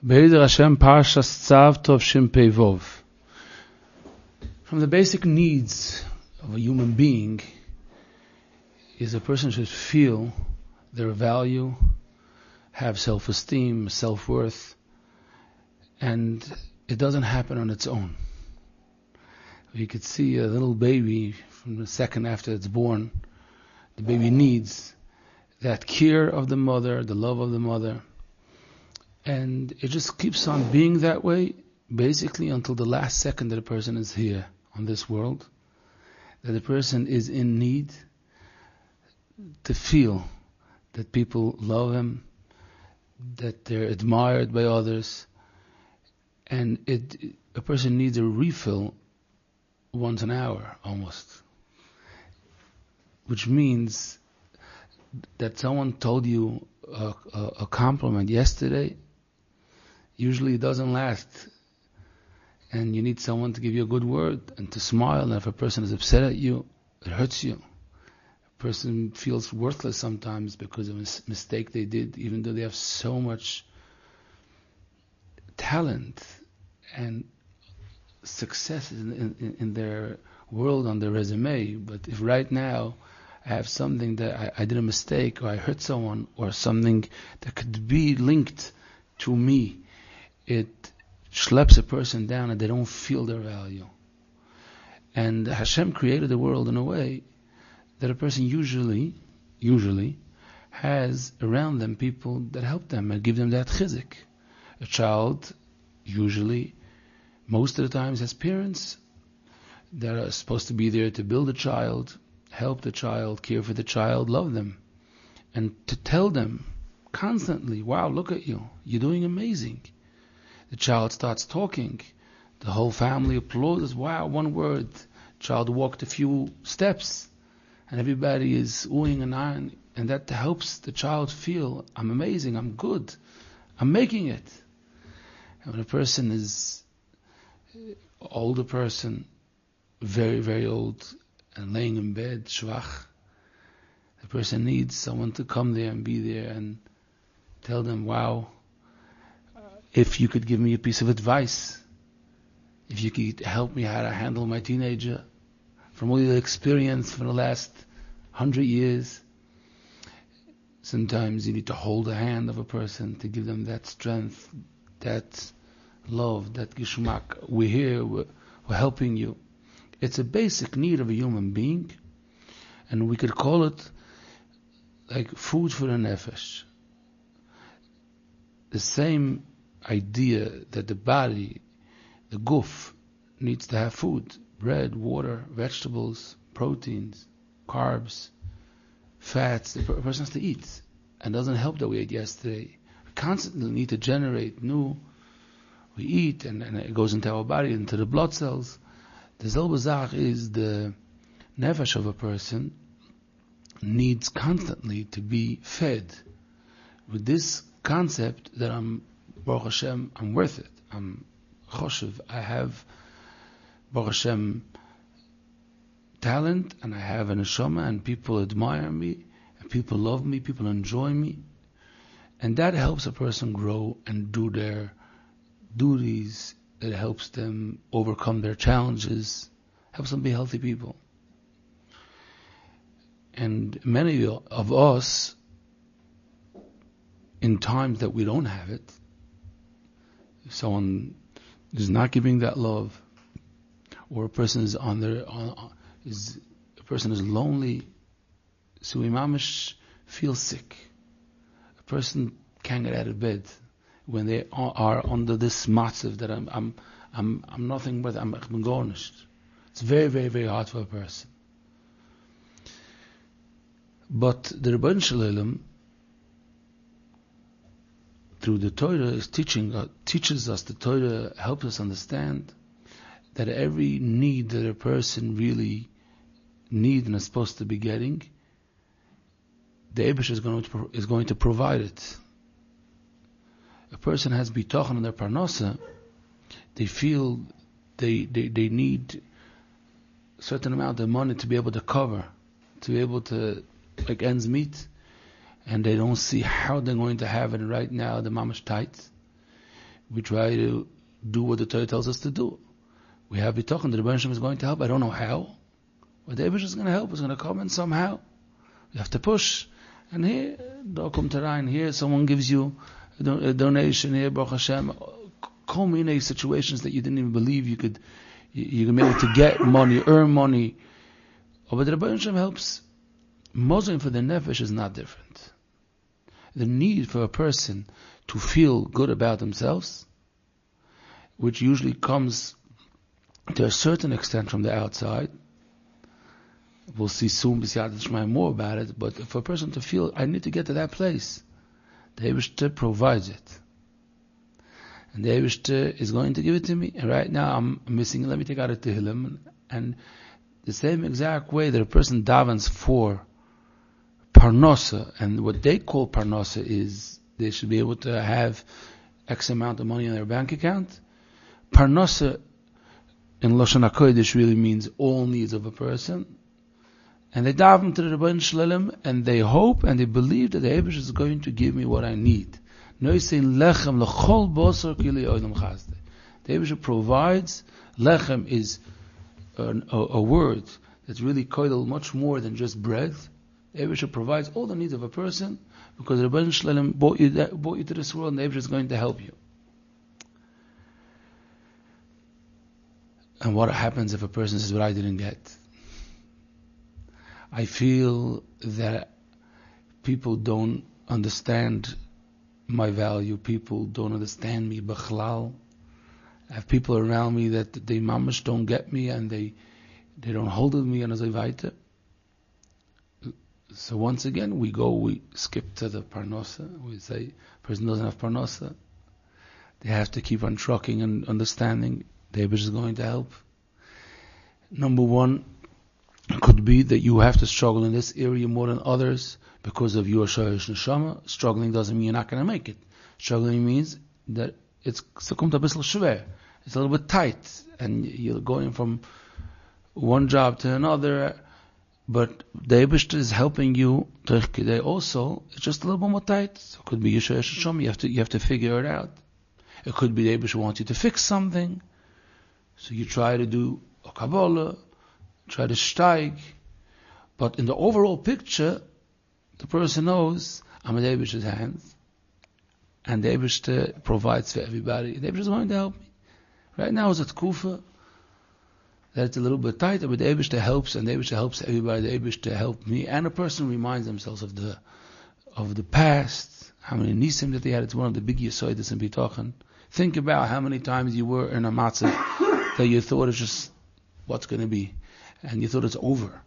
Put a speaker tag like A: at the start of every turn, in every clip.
A: Be'ezer Hashem Parshas Tzav Tov Shin Pei Vov. From the basic needs of a human being is a person should feel their value, have self-esteem, self-worth, and it doesn't happen on its own. You could see a little baby from the second after it's born. The baby needs that care of the mother, the love of the mother. And it just keeps on being that way, basically until the last second that a person is here on this world. That the person is in need to feel that people love him, that they're admired by others. And a person needs a refill once an hour, almost. Which means that someone told you a compliment yesterday, usually it doesn't last. And you need someone to give you a good word and to smile. And if a person is upset at you, it hurts you. A person feels worthless sometimes because of a mistake they did, even though they have so much talent and success in their world on their resume. But if right now I have something that I did a mistake, or I hurt someone, or something that could be linked to me, it schleps a person down and they don't feel their value. And Hashem created the world in a way that a person usually has around them people that help them and give them that chizik. A child usually, most of the times, has parents that are supposed to be there to build a child, help the child, care for the child, love them, and to tell them constantly, wow, look at you, you're doing amazing. The child starts talking, the whole family applauds, wow, one word. Child walked a few steps, and everybody is oohing and eyeing, and that helps the child feel, I'm amazing, I'm good, I'm making it. And when a person is older person, very, very old, and laying in bed, schwach, the person needs someone to come there and be there and tell them, wow, if you could give me a piece of advice, if you could help me how to handle my teenager, from all your experience for the last 100 years. Sometimes you need to hold the hand of a person to give them that strength, that love, that gishmak. We're here, we're helping you. It's a basic need of a human being, and we could call it like food for the nefesh. The same idea that the body, the guf, needs to have food, bread, water, vegetables, proteins, carbs, fats. The person has to eat, and it doesn't help that we ate yesterday. We constantly need to generate new. We eat, and it goes into our body, into the blood cells. The selbe zach is the nefesh of a person needs constantly to be fed with this concept that Baruch Hashem, I'm worth it. I'm choshev. I have, Baruch Hashem, talent, and I have an neshama, and people admire me, and people love me, people enjoy me. And that helps a person grow and do their duties. It helps them overcome their challenges, helps them be healthy people. And many of us, in times that we don't have it, if someone is not giving that love, or a person is a person is lonely, so imamish feels sick. A person can't get out of bed when they are under this matzav that I'm nothing but I'm garnished. It's very, very, very hard for a person. But the Rebbeinu Shalom, through the Torah, is teaches us, the Torah helps us understand that every need that a person really needs and is supposed to be getting, the Eibush is going to provide it. A person has bitachon in their parnasa, they feel they need a certain amount of money to be able to cover, to be able to make ends meet. and they don't see how they're going to have it right now, the mamash tight, We try to do what the Torah tells us to do. We have Bitachon, the Rebbeinu Shalom is going to help. I don't know how, but the Eibush is going to help. It's going to come in somehow. You have to push. And here, here someone gives you a donation. Here, Baruch Hashem, many situations that you didn't even believe you could be able to get money, earn money. But the Rebbeinu Shalom helps. Mozim for the nefesh is not different. The need for a person to feel good about themselves, which usually comes to a certain extent from the outside. We'll see soon, more about it, but for a person to feel, I need to get to that place, the Eibishter provides it. And the Eibishter is going to give it to me. And right now I'm missing it. Let me take out a Tehillim. And the same exact way that a person davens for Parnasa, and what they call Parnasa is they should be able to have X amount of money in their bank account. Parnasa in Lashon HaKodesh really means all needs of a person. And they daven to the Rebbeinu Shalom, and they hope and they believe that the Eibush is going to give me what I need. The Eibush provides. Lechem is a word that's really koidel much more than just bread. The Eibush provides all the needs of a person because the Rebbeinu Shalom brought you to this world, and the Eibush is going to help you. And what happens if a person says, what I didn't get? I feel that people don't understand my value. People don't understand me. B'chlal. I have people around me that they mamash don't get me, and they don't hold with me, and as I weiter. So once again, we skip to the parnosa. We say, person doesn't have parnosa. They have to keep on trucking and understanding. The Eibush is going to help. Number one, it could be that you have to struggle in this area more than others because of your shoyish neshama. Struggling doesn't mean you're not going to make it. Struggling means that it's kommt a bissl schwer. It's a little bit tight, and you're going from one job to another. But the Eibush is helping you. Also, it's just a little bit more tight. So it could be your shoyish neshama. You have to figure it out. It could be the Eibush wants you to fix something, so you try to do a Kabbalah, try to steig, but in the overall picture, the person knows I'm in the Eibish's hands, and the Eibush provides for everybody. The Eibush is going to help me. Right now, it's at Kufa that it's a little bit tighter, but the Eibush helps, and the Eibush helps everybody. The Eibush help me, and a person reminds themselves of the past, how many nisim that they had. It's one of the big yisoides in Bitachon. Think about how many times you were in a matzah that you thought it's just what's going to be, and you thought it's over,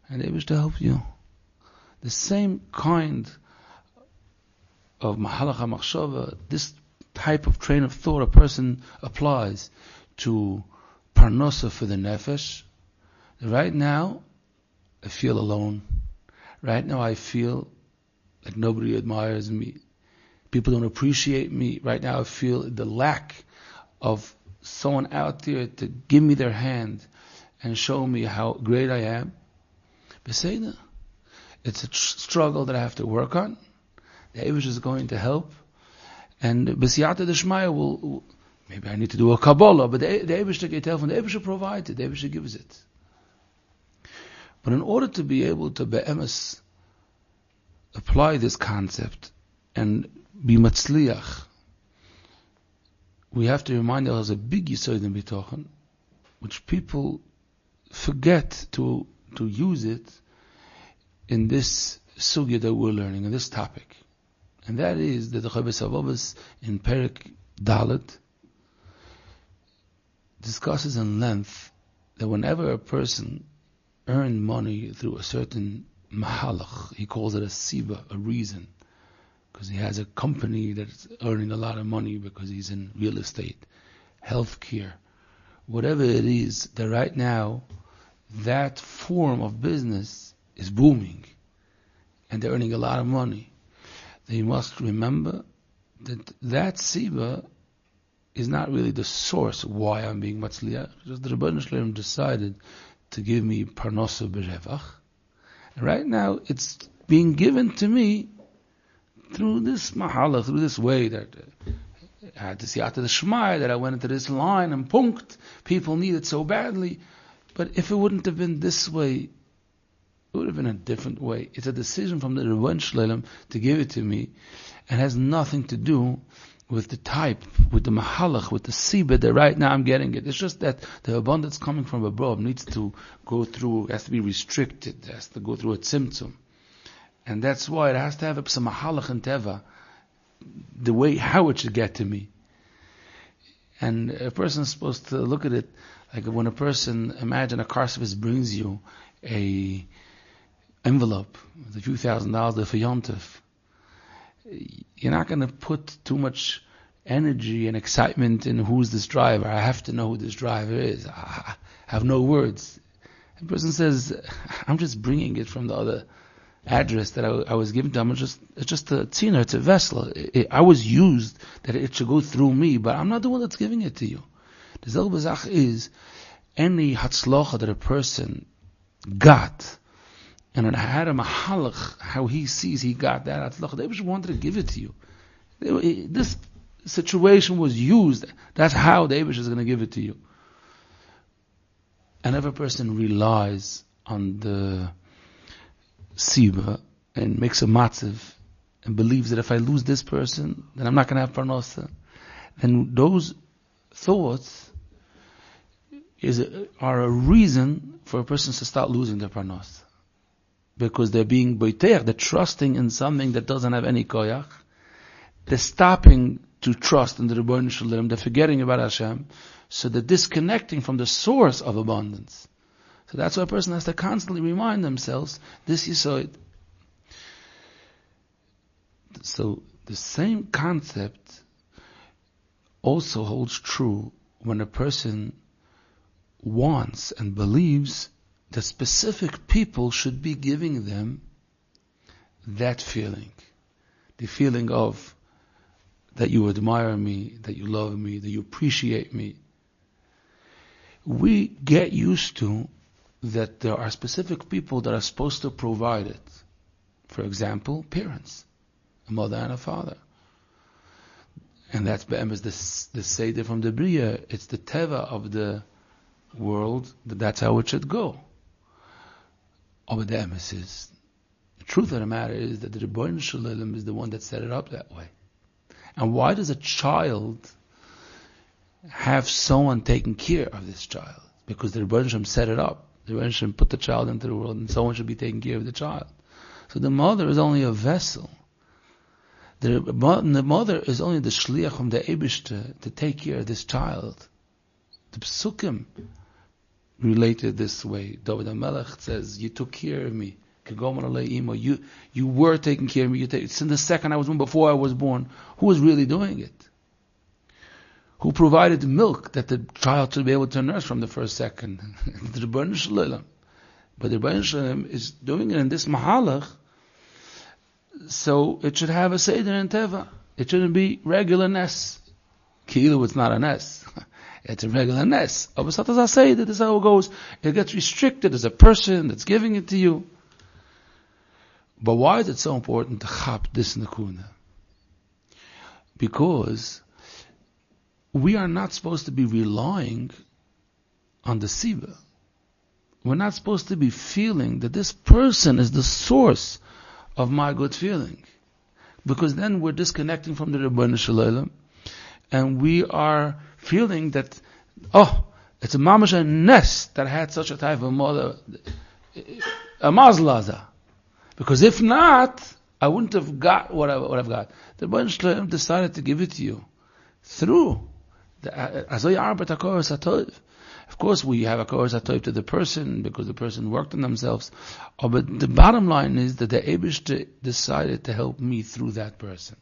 A: and they wish to help you. The same kind of mahalach hamachshava, this type of train of thought a person applies to parnosa for the nefesh. Right now, I feel alone. Right now, I feel like nobody admires me. People don't appreciate me. Right now, I feel the lack of someone out there to give me their hand and show me how great I am. Beseda. It's a struggle that I have to work on. The Eibush is going to help. And B'siyata D'Shmaya will, maybe I need to do a Kabbalah, but the Eibush get help, and the Eibush provides it, the Eibush gives it. But in order to be able to be'emes apply this concept and be matzliach, we have to remind ourselves a big yisod in Bitachon, which people forget to use it in this sugya that we're learning, in this topic. And that is that the Chovos HaLevavos in Perek Dalet discusses in length that whenever a person earned money through a certain mahalach, he calls it a siba, a reason, because he has a company that's earning a lot of money because he's in real estate, healthcare, whatever it is, that right now that form of business is booming and they're earning a lot of money. They must remember that siba is not really the source why I'm being matzliach. Just the Rebbeinu Shalom decided to give me parnosa b'revach, and right now it's being given to me through this mahala, through this way that I had to see after the Shmai that I went into this line and punkt. People need it so badly. But if it wouldn't have been this way, it would have been a different way. It's a decision from the Rebbeinu Shalom to give it to me, and has nothing to do with the type, with the mahalach, with the sibah that right now I'm getting it. It's just that the abundance coming from above needs to go through, has to be restricted, has to go through a tzimtzum. And that's why it has to have some mahalach and teva, the way how it should get to me. And a person is supposed to look at it like when a person, imagine a car service brings you a envelope with a few $1,000 for Yontif. You're not going to put too much energy and excitement in who's this driver. I have to know who this driver is. I have no words. The person says, I'm just bringing it from the other address that I was given to him. It's just a tzina, it's a vessel. I was used that it should go through me, but I'm not the one that's giving it to you. The selbe zach is any hatzlocha that a person got, and it had a mahalach, how he sees he got that hatzlocha, they just wanted to give it to you. This situation was used. That's how the Eibush is going to give it to you. And if a person relies on the Siba and makes a matziv and believes that if I lose this person, then I'm not going to have parnasa, then those thoughts are a reason for a person to start losing their parnasa. Because they're being boiteach, they're trusting in something that doesn't have any koyach. They're stopping to trust in the Rebbeinu Shalom, they're forgetting about Hashem, so they're disconnecting from the source of abundance. So that's why a person has to constantly remind themselves, this Yisoid. So the same concept also holds true when a person wants and believes that specific people should be giving them that feeling. The feeling of that you admire me, that you love me, that you appreciate me. We get used to that there are specific people that are supposed to provide it. For example, parents, a mother and a father. And that's be'emes the Seder from the Bria. It's the teva of the world, that's how it should go. But the emes is, the truth of the matter is that the Rebbeinu Shalom is the one that set it up that way. And why does a child have someone taking care of this child? Because the Rebbeinu Shalom set it up. The Rebbeinu Shalom put the child into the world, and someone should be taking care of the child. So the mother is only a vessel. The mother is only the shliach from the Eibishter to take care of this child. The Psukim related this way. David HaMelech says, you took care of me. You were taking care of me. Since the second I was born, before I was born, who was really doing it? Who provided the milk that the child should be able to nurse from the first second? The Rebbeinu Shalom. But the Rebbeinu Shalom is doing it in this mahalach, so it should have a seder and teva. It shouldn't be regular nes. Ki'ilu, it's not a nes. It's a regular nes. This is how it goes. It gets restricted as a person that's giving it to you. But why is it so important to chap this nekuna? Because we are not supposed to be relying on the siba. We're not supposed to be feeling that this person is the source of my good feeling. Because then we're disconnecting from the Rebbeinu Shalom, and we are feeling that, it's a mamash and nes that had such a type of mother, a mazlaza. Because if not, I wouldn't have got what I've got. The Rebbeinu Shalom decided to give it to you through the Azoy Arbet HaKoros HaTov. Of course, we have a Koros HaTov to the person because the person worked on themselves. But the bottom line is that the Eibush decided to help me through that person.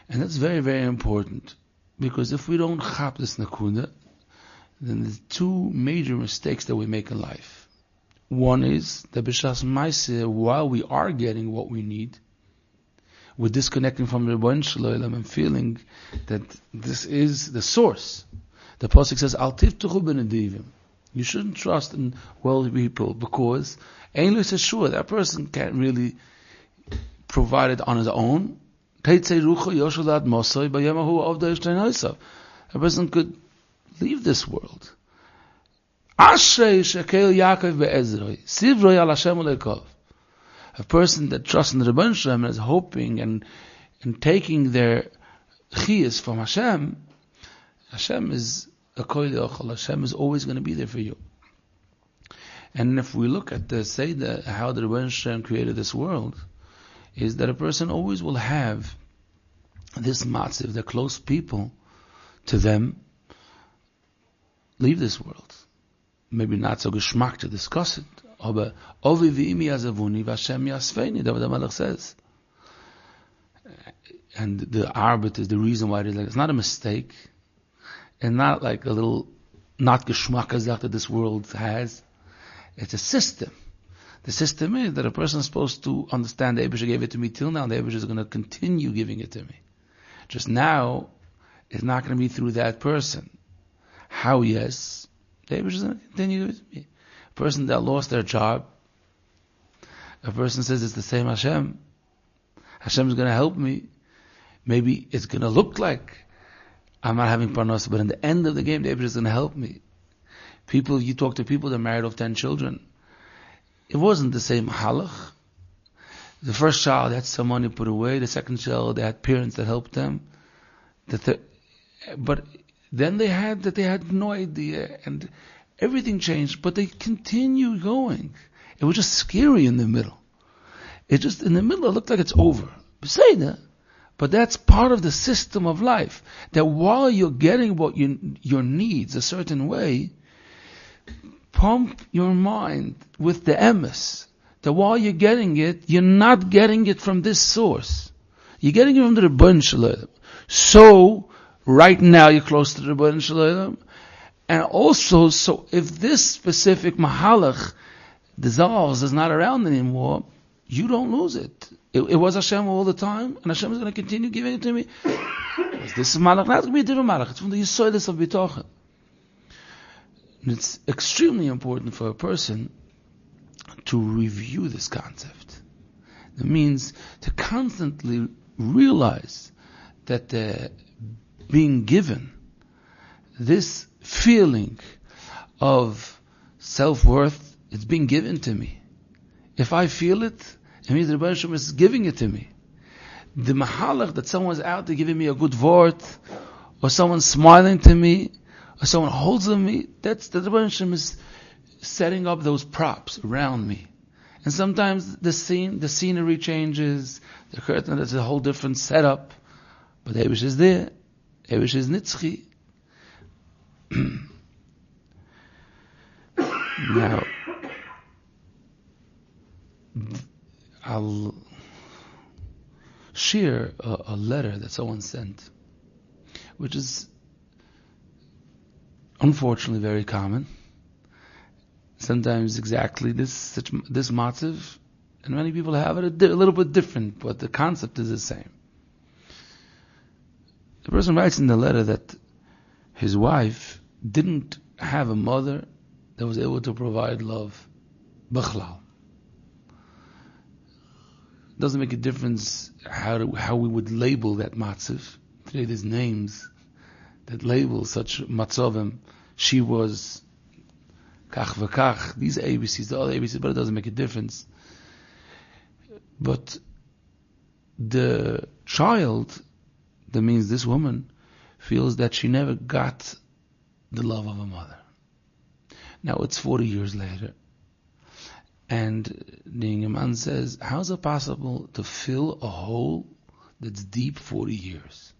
A: And that's very, very important. Because if we don't chap this nakuna, then there's two major mistakes that we make in life. One is that b'shas ma'aseh, while we are getting what we need, we're disconnecting from the Rebbeinu Shalom and feeling that this is the source. The pasuk says, "Al tivtuchu b'nedivim." You shouldn't trust in wealthy people because ein lo sure that person can't really provide it on his own. A person could leave this world. A person that trusts in the Rebbeinu Shalom and is hoping and taking their chiyas from Hashem, Hashem is a koil yochel. Hashem is always going to be there for you. And if we look at the Seder, how the Rebbeinu Shalom created this world, is that a person always will have this matziv, the close people to them, leave this world. Maybe not so geschmack to discuss it. Aber Ovi v'imi yazavuni v'Hashem yasfeini, David HaMelech says. And the arbit is the reason why it is like, it's not a mistake, and not like a little not geschmack that this world has. It's a system. The system is that a person is supposed to understand the Eibusha gave it to me till now, and the Eibusha is going to continue giving it to me. Just now, it's not going to be through that person. How? Yes, the Eibusha is going to continue giving it to me. A person that lost their job, a person says it's the same Hashem. Hashem is going to help me. Maybe it's going to look like I'm not having parnas, but in the end of the game, the Eibusha is going to help me. People, you talk to people that married off 10 children. It wasn't the same halach. The first child had some money put away. The second child, they had parents that helped them. But then they had no idea, and everything changed. But they continued going. It was just scary in the middle. It looked like it's over. But that's part of the system of life. That while you're getting what your needs a certain way, pump your mind with the emes. That while you're getting it, you're not getting it from this source. You're getting it from the Rebbeinu Shalom. So, right now you're close to the Rebbeinu Shalom. And also, so if this specific mahalach dissolves, is not around anymore, you don't lose it. It was Hashem all the time, and Hashem is going to continue giving it to me. This is malach, not going to be a different malach. It's from the Yisodis of Bitachon. And it's extremely important for a person to review this concept. That means to constantly realize that being given this feeling of self-worth, it's being given to me. If I feel it, it means the Rebbeinu Shalom is giving it to me. The mahalach that someone's out there giving me a good word, or someone smiling to me, or someone holds on me, that's the Rebbeinu Shalom is setting up those props around me. And sometimes the scenery changes, the curtain, there's a whole different setup, but the Eibush is there, Eibush is nitzchi. Now, I'll share a letter that someone sent, which is unfortunately very common. Sometimes exactly this matziv, and many people have it a little bit different, but the concept is the same. The person writes in the letter that his wife didn't have a mother that was able to provide love. B'chlal. Doesn't make a difference how we would label that matziv. Today there's names that label such matzovim. She was kach v'kach. These ABCs, the other ABCs, but it doesn't make a difference. But the child, that means this woman, feels that she never got the love of a mother. Now it's 40 years later. And the Ingeman says, how is it possible to fill a hole that's deep 40 years?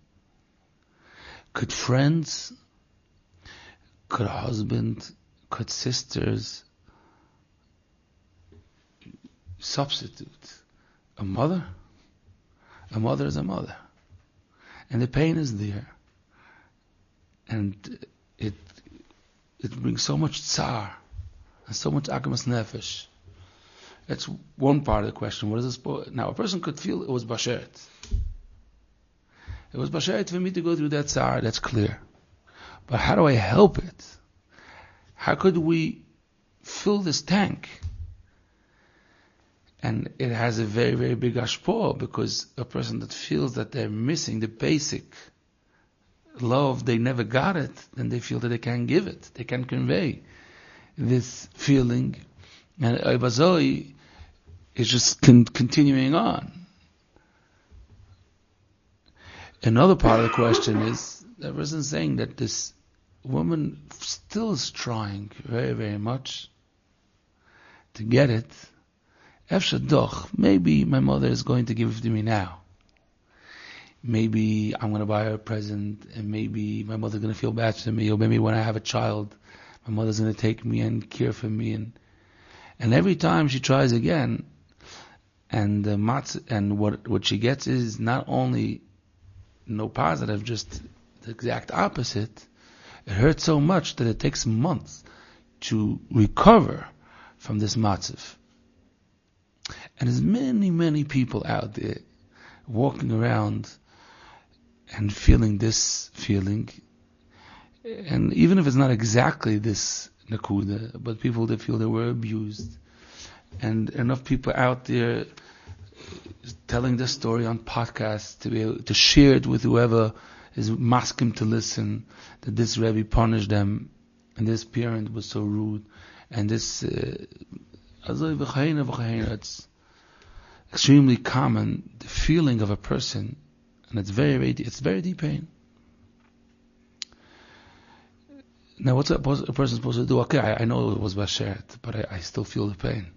A: Could friends, could a husband, could sisters substitute a mother? A mother is a mother. And the pain is there. And it brings so much tsar and so much akamas nefesh. That's one part of the question. What is this? Now, a person could feel it was basheret. It was basheret for me to go through that tsar, that's clear. But how do I help it? How could we fill this tank? And it has a very, very big ashpah, because a person that feels that they're missing the basic love, they never got it, then they feel that they can't give it. They can't convey this feeling. And Ibazoi is just continuing on. Another part of the question is, the person saying that this woman still is trying very, very much to get it. Maybe my mother is going to give it to me now. Maybe I'm going to buy her a present, and maybe my mother's going to feel bad for me, or maybe when I have a child, my mother's going to take me and care for me. And every time she tries again, and what she gets is not only no positive, just the exact opposite. It hurts so much that it takes months to recover from this matzav. And there's many, many people out there walking around and feeling this feeling. And even if it's not exactly this nakuda, but people that feel they were abused. And enough people out there telling this story on podcasts to be able to share it with whoever is masking to listen, that this Rebbe punished them, and this parent was so rude, and this it's extremely common, the feeling of a person, and it's very deep pain. Now what's a person supposed to do? Okay, I know it was bashert, but I still feel the pain.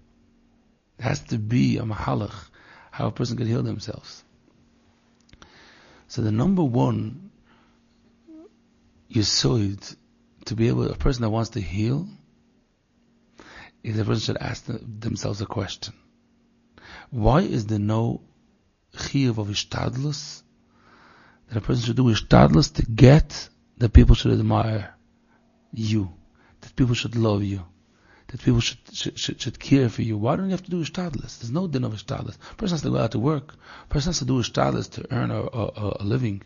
A: It has to be a mahalach, how a person can heal themselves. So the number one yesod to be able, a person that wants to heal, is a person should ask themselves a question. Why is there no chiyuv of ishtadlus, that a person should do ishtadlus to get that people should admire you, that people should love you, that people should care for you? Why don't you have to do ishtadlus? There's no din of ishtadlus. A person has to go out to work. A person has to do ishtadlus to earn a living.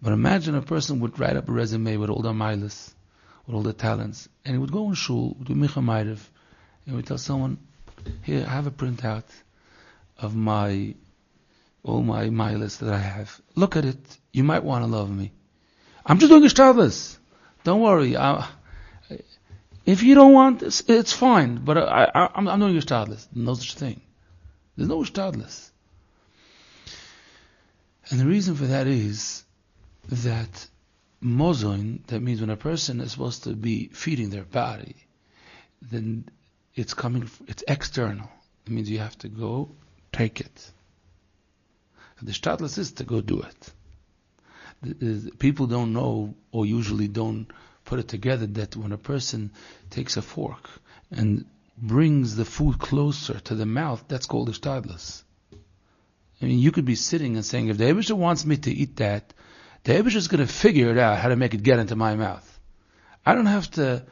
A: But imagine a person would write up a resume with all the milas, with all the talents, and he would go in shul, do micha ma'ariv, and would tell someone, here, I have a printout of all my milas that I have. Look at it. You might want to love me. I'm just doing ishtadlus. Don't worry. If you don't want this, it's fine. But I'm doing ishtadlus. No such thing. There's no ishtadlus. And the reason for that is that mozoin, that means when a person is supposed to be feeding their body, then it's external. It means you have to go take it. And the ishtadlus is to go do it. The people don't know, or usually don't put it together, that when a person takes a fork and brings the food closer to the mouth, that's called ishtadlus. I mean, you could be sitting and saying, if the Eibusher wants me to eat that, the Eibusher is going to figure it out how to make it get into my mouth. I don't have to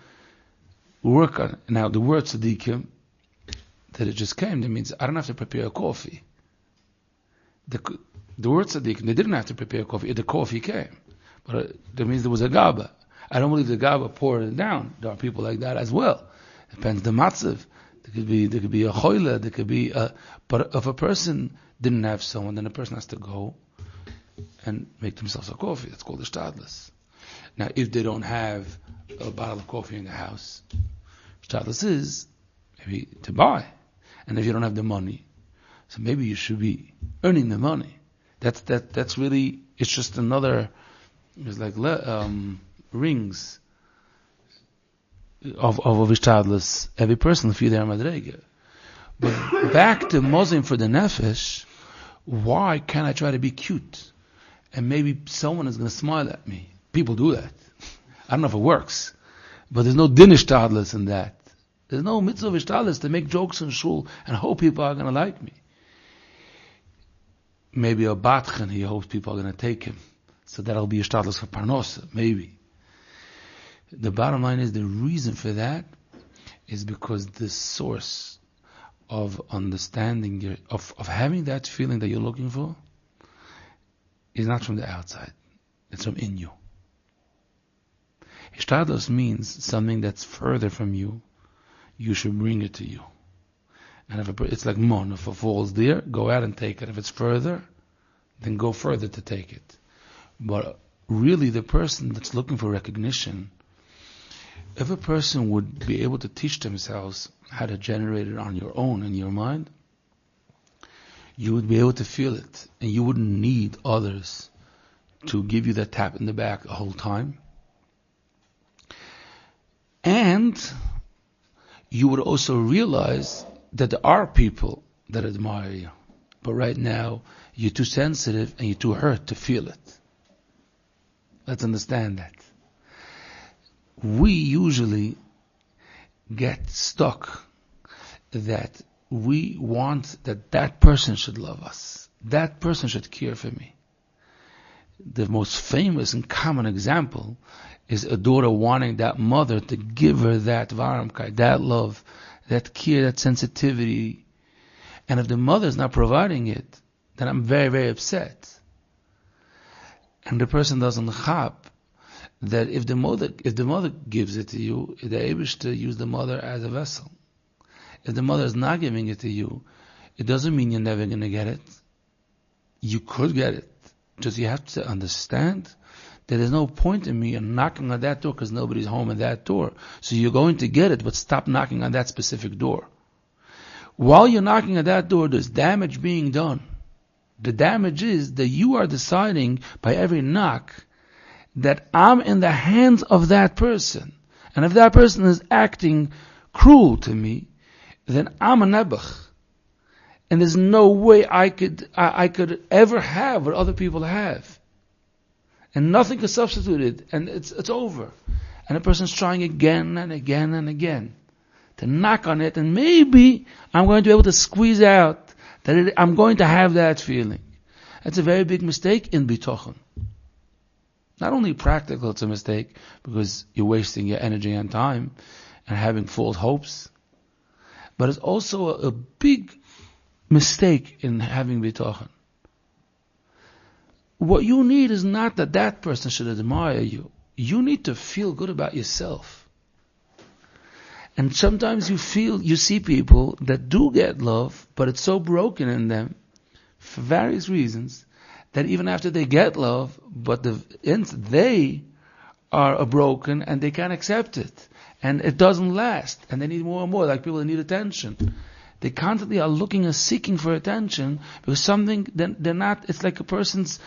A: work on it. Now, the word tzaddikim, that it just came, that means I don't have to prepare a coffee. The word tzaddikim, they didn't have to prepare coffee. The coffee came. But that means there was a gaba. I don't believe the gaba poured it down. There are people like that as well. It depends the matzav. There could be a choila. There could be but if a person didn't have someone, then a person has to go and make themselves a coffee. That's called ishtadlus. Now, if they don't have a bottle of coffee in the house, ishtadlus is maybe to buy. And if you don't have the money, so maybe you should be earning the money. That's really, it's just another, it's like rings of ishtadlus. Every person feel their madrega. But back to mozim for the nefesh, why can't I try to be cute? And maybe someone is going to smile at me. People do that. I don't know if it works. But there's no din ishtadlus in that. There's no mitzvah of ishtadlus to make jokes in shul and hope people are going to like me. Maybe a batchen, he hopes people are going to take him. So that'll be ishtadlus for parnosa, maybe. The bottom line is, the reason for that is because the source of understanding, of having that feeling that you're looking for, is not from the outside. It's from in you. Ishtadlus means something that's further from you. You should bring it to you. And it's like mon, if it falls there, go out and take it. If it's further, then go further to take it. But really the person that's looking for recognition, if a person would be able to teach themselves how to generate it on your own in your mind, you would be able to feel it, and you wouldn't need others to give you that tap in the back the whole time. And you would also realize that there are people that admire you, but right now you're too sensitive and you're too hurt to feel it. Let's understand that. We usually get stuck that we want that person should love us. That person should care for me. The most famous and common example is a daughter wanting that mother to give her that varmkeit, that love, that care, that sensitivity. And if the mother is not providing it, then I'm very, very upset. And the person doesn't chap that if the mother gives it to you, they're able to use the mother as a vessel. If the mother is not giving it to you, it doesn't mean you're never going to get it. You could get it. Just you have to understand that there's no point in me knocking on that door because nobody's home at that door. So you're going to get it, but stop knocking on that specific door. While you're knocking at that door, there's damage being done. The damage is that you are deciding by every knock that I'm in the hands of that person. And if that person is acting cruel to me, then I'm a nebuch. And there's no way I could ever have what other people have. And nothing can substitute it. And it's over. And a person's trying again and again and again to knock on it. And maybe I'm going to be able to squeeze out that I'm going to have that feeling. That's a very big mistake in Bitachon. Not only practical, it's a mistake because you're wasting your energy and time and having false hopes. But it's also a big mistake in having Bitachon. What you need is not that person should admire you. You need to feel good about yourself. And sometimes you see people that do get love, but it's so broken in them for various reasons that even after they get love, but they are broken and they can't accept it. And it doesn't last. And they need more and more, like people that need attention. They constantly are looking and seeking for attention because they're not, it's like a person's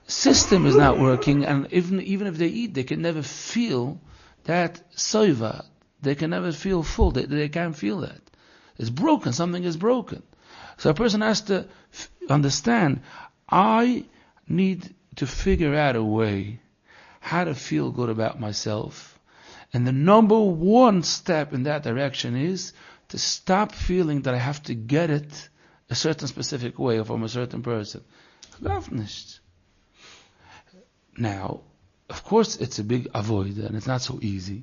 A: system is not working, and even if they eat, they can never feel that soiva. They can never feel full. They can't feel that. It's broken. Something is broken. So a person has to understand, I need to figure out a way how to feel good about myself. And the number one step in that direction is to stop feeling that I have to get it a certain specific way or from a certain person. Now, of course, it's a big avoid, and it's not so easy,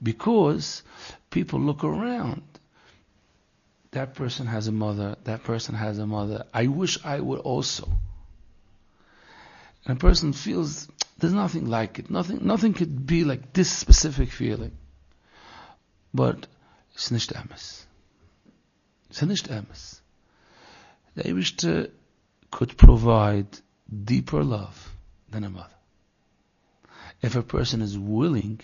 A: because people look around. That person has a mother, that person has a mother. I wish I would also. And a person feels there's nothing like it. Nothing could be like this specific feeling. But it's nicht emes. It's nicht emes. The Eibishter could provide deeper love than a mother. If a person is willing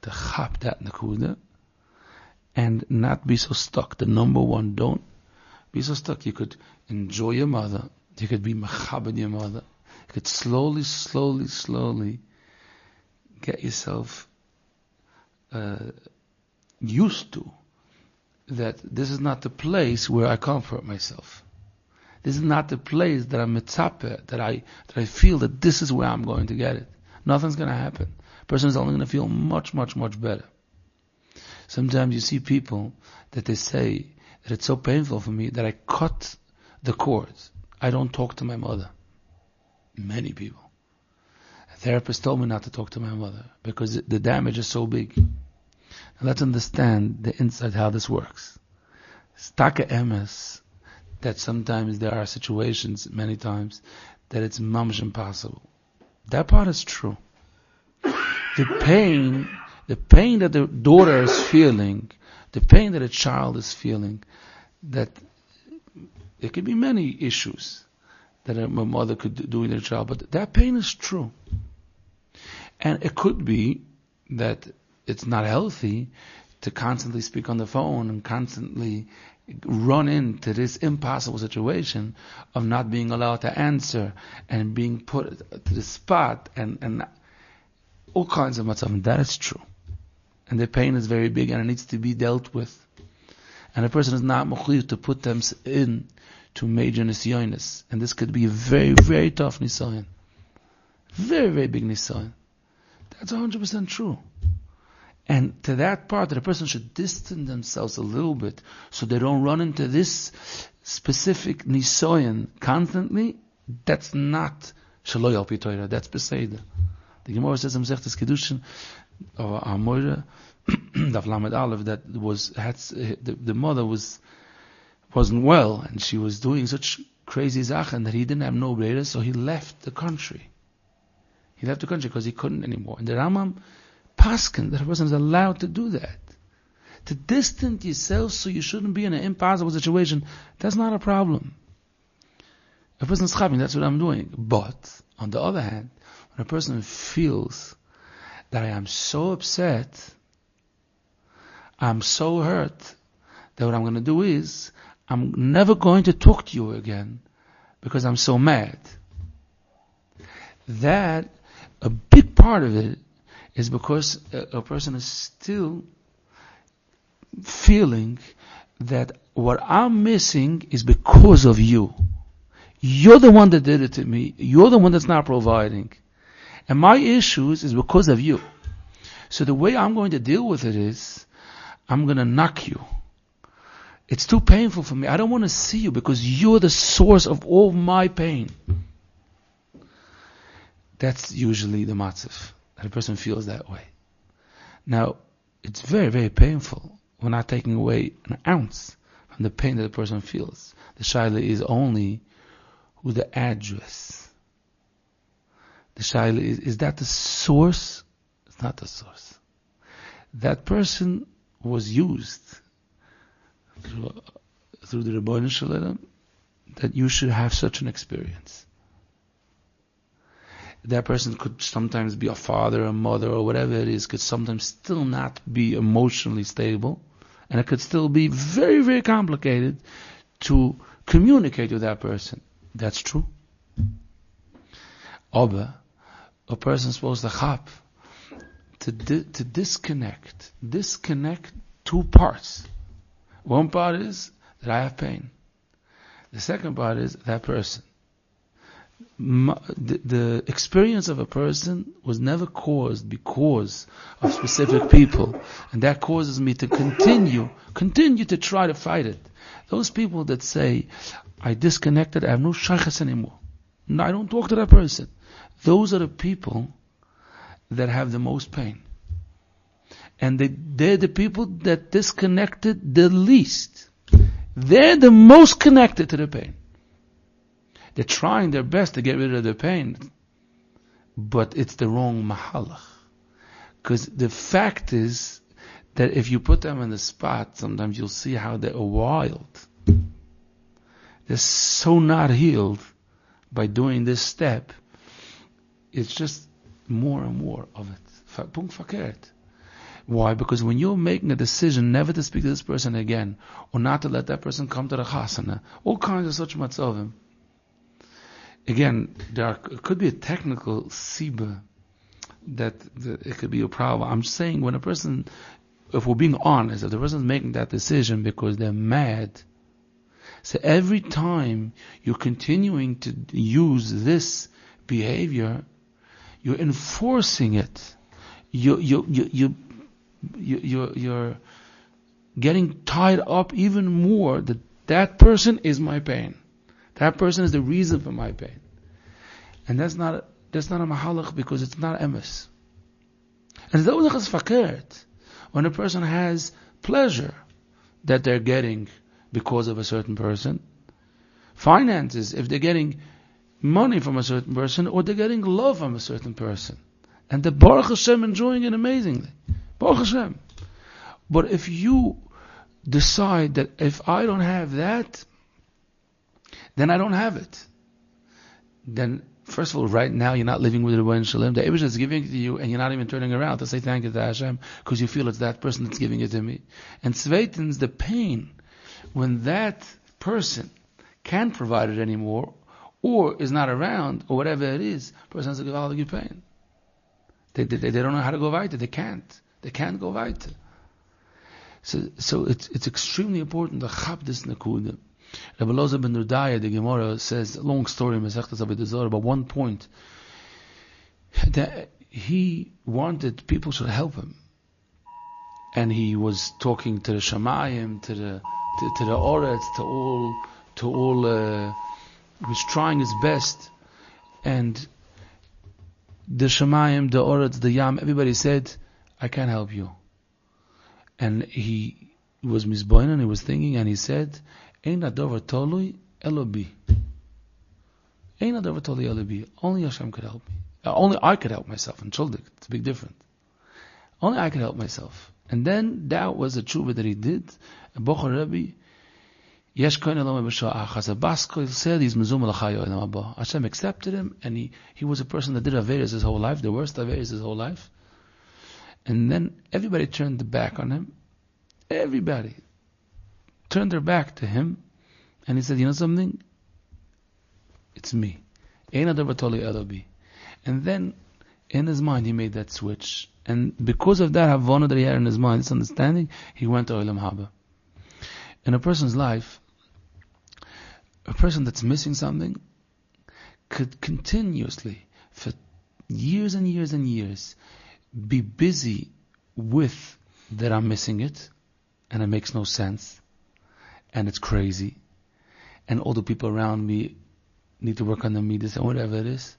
A: to chap that nakuda and not be so stuck. The number one, don't be so stuck. You could enjoy your mother. You could be mechabed your mother. You could slowly get yourself used to that this is not the place where I comfort myself. This is not the place that I'm mitzape, that I feel that this is where I'm going to get it. Nothing's going to happen. A person is only going to feel much better. Sometimes you see people that they say that it's so painful for me that I cut the cords. I don't talk to my mother. Many people. A therapist told me not to talk to my mother because the damage is so big. Now let's understand the inside how this works. Staka emes, that sometimes there are situations, many times, that it's mamish impossible. That part is true. The pain that the daughter is feeling, the pain that a child is feeling, that there could be many issues that a mother could do with their child, but that pain is true. And it could be that it's not healthy to constantly speak on the phone and constantly run into this impossible situation of not being allowed to answer and being put to the spot and all kinds of matzavim. That is true. And the pain is very big and it needs to be dealt with. And a person is not mechuyev to put them in to major nisyonis. And this could be a very, very tough nisyon. Very, very big nisyon. That's 100% true. And to that part, that a person should distance themselves a little bit so they don't run into this specific nisoyan constantly. That's not shelo al pi Torah. That's beseder. The Gemara says in Masechtas Kedushin of Amora, Daf Lamed Aleph, that the mother wasn't well and she was doing such crazy zachen that he didn't have no breda, so he left the country. He left the country because he couldn't anymore. And the Rambam paskin that a person is allowed to do that. To distance yourself so you shouldn't be in an impossible situation, that's not a problem. A person is chaving, that's what I'm doing. But, on the other hand, when a person feels that I am so upset, I'm so hurt, that what I'm going to do is, I'm never going to talk to you again because I'm so mad. That, a big part of it is because a person is still feeling that what I'm missing is because of you. You're the one that did it to me. You're the one that's not providing. And my issues is because of you. So the way I'm going to deal with it is, I'm going to knock you. It's too painful for me. I don't want to see you because you're the source of all my pain. That's usually the matzav, that a person feels that way. Now, it's very, very painful. We're not taking away an ounce from the pain that the person feels. The shaila is only who the address. The shaila is that the source? It's not the source. That person was used through the Rebbeinu Shalom that you should have such an experience. That person could sometimes be a father, a mother, or whatever it is, could sometimes still not be emotionally stable, and it could still be very, very complicated to communicate with that person. That's true. Aber, a person is supposed to chap, to disconnect two parts. One part is that I have pain. The second part is that person. The experience of a person was never caused because of specific people, and that causes me to continue to try to fight it. Those people that say, I disconnected, I have no shaykhs anymore. No, I don't talk to that person. Those are the people that have the most pain. And they're the people that disconnected the least. They're the most connected to the pain. They're trying their best to get rid of the pain, but it's the wrong mahalach. Because the fact is that if you put them in the spot, sometimes you'll see how they're wild. They're so not healed by doing this step. It's just more and more of it. Punkt verkehrt. Why? Because when you're making a decision never to speak to this person again, or not to let that person come to the chasana, all kinds of such matzavim. Again, it could be a technical siba that it could be a problem. I'm saying when a person, if we're being honest, if the person is making that decision because they're mad, so every time you're continuing to use this behavior, you're enforcing it. You're getting tied up even more that person is my pain. That person is the reason for my pain. And that's not a mahalach because it's not emes. And those are fakert. When a person has pleasure that they're getting because of a certain person, finances, if they're getting money from a certain person, or they're getting love from a certain person, and the Baruch Hashem enjoying it amazingly. Baruch Hashem. But if you decide that if I don't have that, then I don't have it. Then, first of all, right now you're not living with the Rebbeinu Shalom. The Eibush is giving it to you, and you're not even turning around to say thank you to Hashem because you feel it's that person that's giving it to me. And zweitens, the pain when that person can't provide it anymore, or is not around, or whatever it is, person has to give pain. They don't know how to go weiter. They can't go weiter. So it's extremely important to chap this nekuda. Rabbi Loza ben Nurdaya, the Gemara says, a long story, about one point, that he wanted people should help him. And he was talking to the Shamayim, to the Oretz, to all, he was trying his best. And the Shamayim, the Oretz, the Yam, everybody said, I can't help you. And he was misboin, and he was thinking, and he said, Ein adover tolui elobi. Ein adover tolui elobi. Only Hashem could help me. Only I could help myself. And Shuldik, it's a big difference. Only I could help myself. And then that was a tshuva that he did. And Bochar Rebbe, Yesh koin elom b'sha'achas. A Basko said he's mezum l'chayo elam haba. Hashem accepted him, and he was a person that did Averis his whole life, the worst Averis his whole life. And then everybody turned their back on him. Everybody turned their back to him, and he said, you know something? It's me. And then, in his mind, he made that switch. And because of that havana that he had in his mind, this understanding, he went to Olam Haba. In a person's life, a person that's missing something could continuously, for years and years and years, be busy with that I'm missing it, and it makes no sense, and it's crazy, and all the people around me need to work on the midas and whatever it is.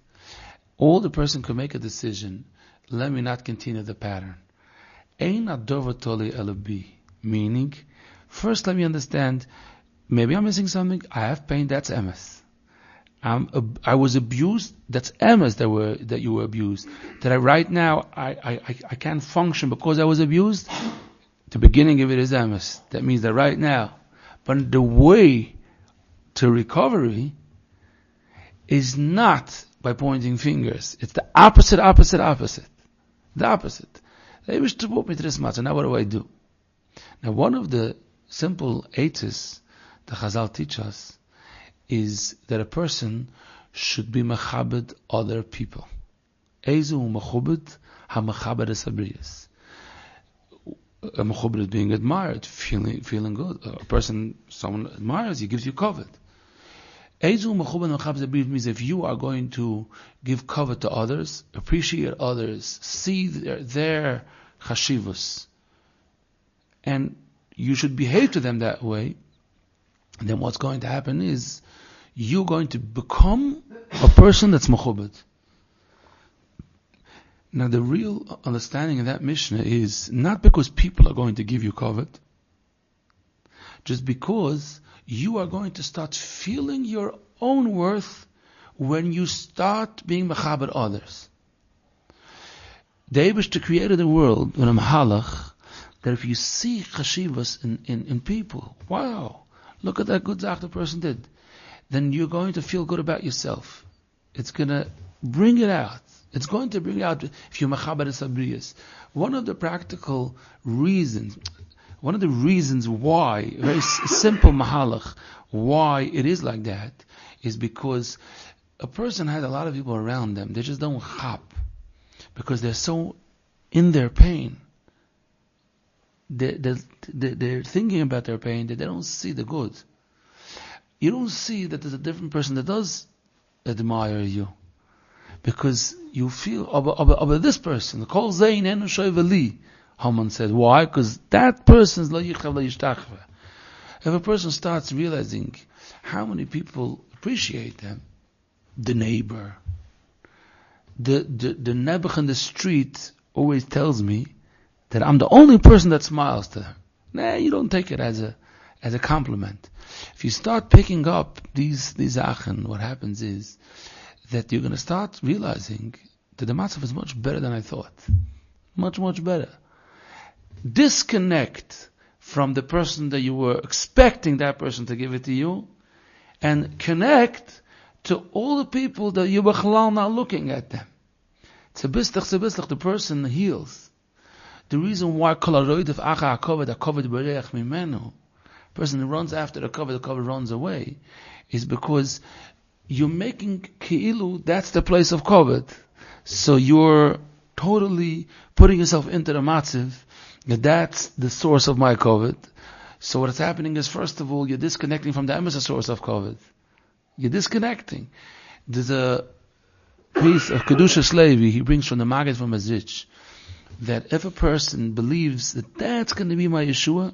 A: All the person could make a decision, let me not continue the pattern. Ein adova toli elabi, meaning, first let me understand, maybe I'm missing something, I have pain, that's emes. I was abused, that's emes that you were abused. That right now, I can't function because I was abused. The beginning of it is emes. That means that right now. But the way to recovery is not by pointing fingers. It's the opposite. The opposite. They wish to put me to this matter. Now what do I do? Now one of the simple eitzes the Chazal teach us is that a person should be mechabed other people. Ezu mechabed ha-mechabed es-abriyas. A mechabed is being admired, feeling good. A person, someone admires, he gives you kavod. Ezu mechabed ha-mechabed es-abriyas means if you are going to give kavod to others, appreciate others, see their chashivus, and you should behave to them that way, then what's going to happen is you're going to become a person that's mechubed. Now the real understanding of that Mishnah is not because people are going to give you kavod, just because you are going to start feeling your own worth when you start being mechabed others. The Eibishter created a world with a mahalach that if you see chashivas in people, wow, look at that good zach the person did, then you're going to feel good about yourself. It's going to bring it out. It's going to bring out if you're mechaber es-abriyas. One of the practical reasons, one of the reasons why, very simple mahalach, why it is like that, is because a person has a lot of people around them. They just don't chap because they're so in their pain. They're thinking about their pain that they don't see the good. You don't see that there's a different person that does admire you, because you feel about this person. Kol zein enu shoyveli, Haman said. Why? Because that person's lo yichav lo yishtachva. If a person starts realizing how many people appreciate them, the neighbor, the nebuch in the street always tells me that I'm the only person that smiles to them. Nah, you don't take it as a compliment. If you start picking up these achen, what happens is that you're going to start realizing that the matzav is much better than I thought. Much, much better. Disconnect from the person that you were expecting that person to give it to you, and connect to all the people that you were not looking at them. The person heals. The reason why person who runs after the cover runs away, is because you're making ki'ilu, that's the place of covet. So you're totally putting yourself into the matziv, that's the source of my covet. So what's happening is, first of all, you're disconnecting from the emes source of covet. You're disconnecting. There's a piece of Kedushas Levi, he brings from the Maggid from Mazich, that if a person believes that that's going to be my Yeshua,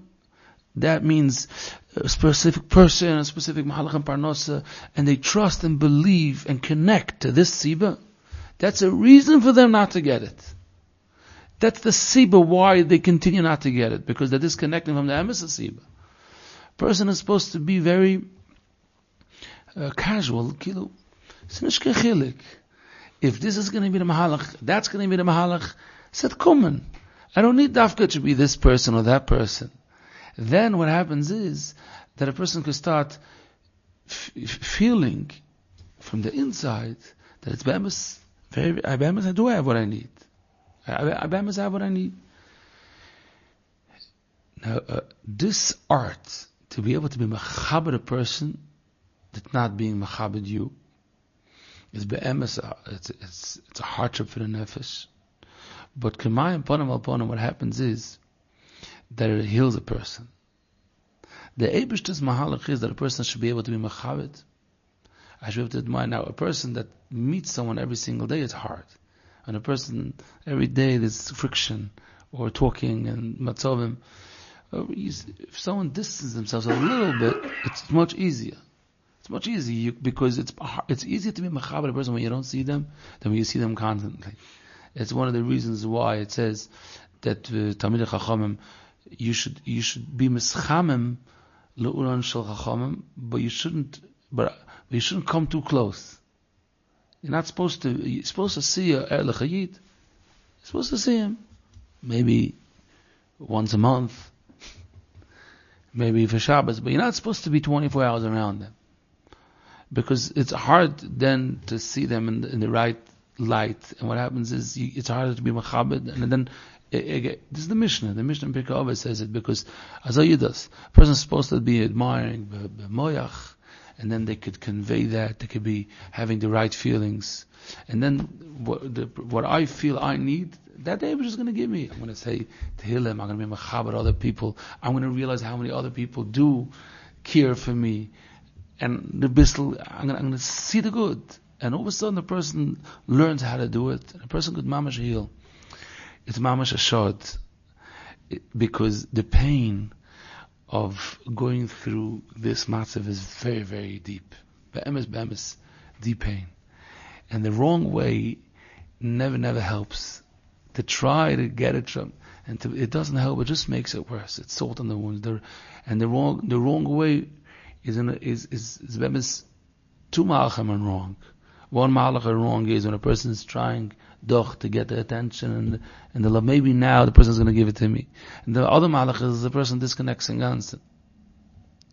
A: that means a specific person, a specific Mahalach and Parnosa, and they trust and believe and connect to this Siba, that's a reason for them not to get it. That's the Siba why they continue not to get it, because they're disconnecting from the Emes Siba. Person is supposed to be very casual. If this is going to be the Mahalach, that's going to be the Mahalach, said, come. I don't need Dafka to be this person or that person. Then what happens is that a person could start feeling from the inside that it's Be'emes, I do have what I need. Be'emes, I have what I need. Now, this art, to be able to be mechaber a person that's not being mechaber you, is Be'emes, it's a hardship for the nefesh. But K'mayim Ponim Al Ponim, what happens is that it heals a person. The Eibishter's Mahalach is that a person should be able to be Mechavit. I should be able to admire. Now, a person that meets someone every single day, it's hard. And a person, every day there's friction, or talking and matzovim. If someone distances themselves a little bit, it's much easier. It's much easier because it's easier to be Mechaber a person when you don't see them than when you see them constantly. It's one of the reasons why it says that Talmidei Chachamim, you should be mischamim leuran shel Chachamim, but you shouldn't come too close. You're supposed to see a Erlich Hayid. You're supposed to see him maybe once a month, maybe for Shabbos, but you're not supposed to be 24 hours around them, because it's hard then to see them in the right light, and what happens is it's harder to be machabed, and then this is the Mishnah. The Mishnah in Pirkei Avos says it, because Azayidas, a person is supposed to be admiring b'moyach, and then they could convey that, they could be having the right feelings, and then what I feel I need, that day is going to give me. I'm going to say Tehillim, I'm going to be machabed other people, I'm going to realize how many other people do care for me, and the bistel, I'm going to see the good. And all of a sudden, the person learns how to do it. And a person could mamash heal. It's mamash ashad, because the pain of going through this matzav is very, very deep. Be'emes, deep pain. And the wrong way never helps. To try to get it from, it doesn't help. It just makes it worse. It's salt on the wound. And the wrong way is be'emes two malachim and wrong. One malach wrong is when a person is trying to get the attention and the love. Maybe now the person is going to give it to me. And the other malach is the person disconnects and answers.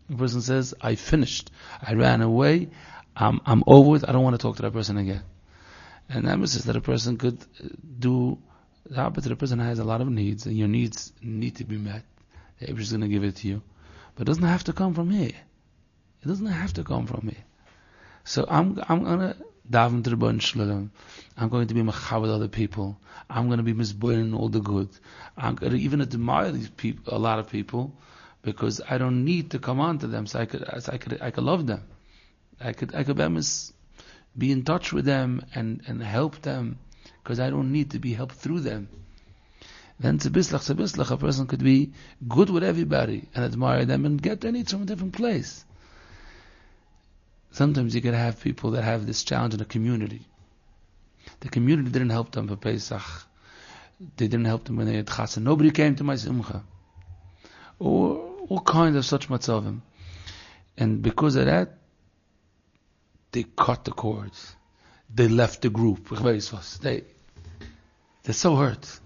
A: The person says, I finished. I ran away. I'm over it. I don't want to talk to that person again. And that means that a person could do the opposite. A person has a lot of needs, and your needs need to be met. The Eibusher is going to give it to you. But it doesn't have to come from here. It doesn't have to come from here. So I'm going to daven to the Bon Shalom. I'm going to be machar with other people. I'm going to be misboin in all the good. I'm going to even admire these people, a lot of people, because I don't need to come on to them. So I could love them. I could be in touch with them and help them, because I don't need to be helped through them. Then tzibislach, a person could be good with everybody and admire them and get their needs from a different place. Sometimes you can have people that have this challenge in a community. The community didn't help them for Pesach. They didn't help them when they had Chassan. Nobody came to my Simcha. Or all kinds of such matzavim. And because of that, they cut the cords. They left the group. They're so hurt.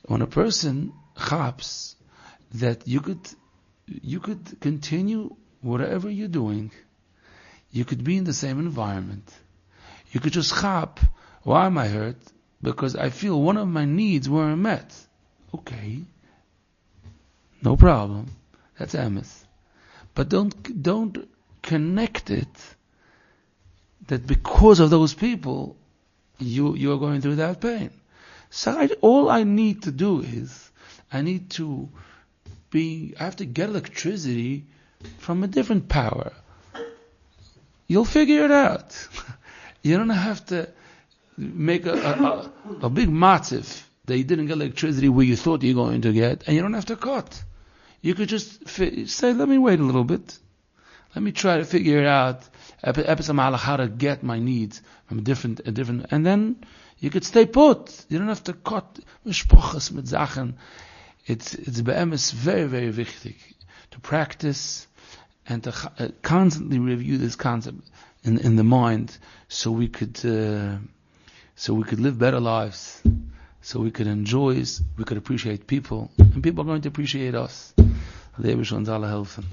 A: When a person chaps that you could continue whatever you're doing. You could be in the same environment. You could just chap, why am I hurt? Because I feel one of my needs weren't met. Okay. No problem. That's emes. But don't connect it that because of those people, you are going through that pain. So all I need to do is, I have to get electricity from a different power. You'll figure it out. You don't have to make a big matziv that you didn't get electricity where you thought you were going to get, and you don't have to cut. You could just say, let me wait a little bit. Let me try to figure it out, how to get my needs from a different, and then you could stay put. You don't have to cut mishpochas mit Sachen. It's be'emes very, very wichtig to practice and to constantly review this concept in the mind, so we could live better lives, so we could enjoy, we could appreciate people, and people are going to appreciate us. Der wird uns alle helfen.